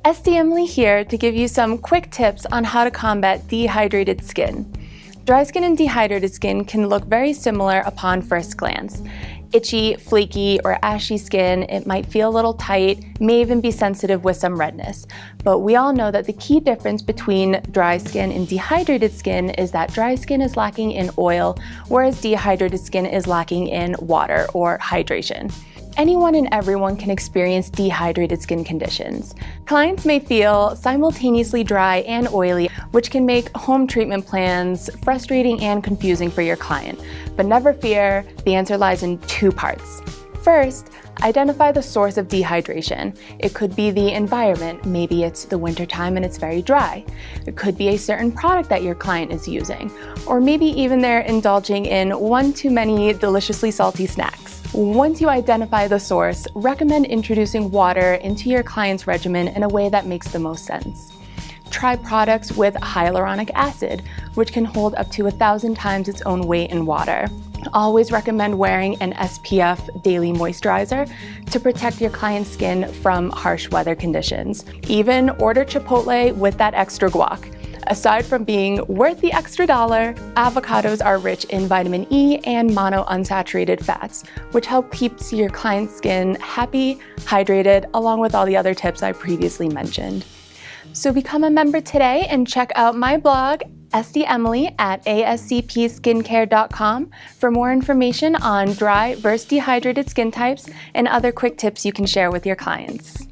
Esty Emily here to give you some quick tips on how to combat dehydrated skin. Dry skin and dehydrated skin can look very similar upon first glance. Itchy, flaky, or ashy skin, it might feel a little tight, may even be sensitive with some redness. But we all know that the key difference between dry skin and dehydrated skin is that dry skin is lacking in oil, whereas dehydrated skin is lacking in water or hydration. Anyone and everyone can experience dehydrated skin conditions. Clients may feel simultaneously dry and oily, which can make home treatment plans frustrating and confusing for your client. But never fear, the answer lies in two parts. First, identify the source of dehydration. It could be the environment. Maybe it's the wintertime and it's very dry. It could be a certain product that your client is using. Or maybe even they're indulging in one too many deliciously salty snacks. Once you identify the source, recommend introducing water into your client's regimen in a way that makes the most sense. Try products with hyaluronic acid, which can hold up to 1,000 times its own weight in water. Always recommend wearing an SPF daily moisturizer to protect your client's skin from harsh weather conditions. Even order Chipotle with that extra guac. Aside from being worth the extra $1, avocados are rich in vitamin E and monounsaturated fats, which help keep your client's skin happy, hydrated, along with all the other tips I previously mentioned. So become a member today and check out my blog, Esty Emily, at ascpskincare.com for more information on dry versus dehydrated skin types and other quick tips you can share with your clients.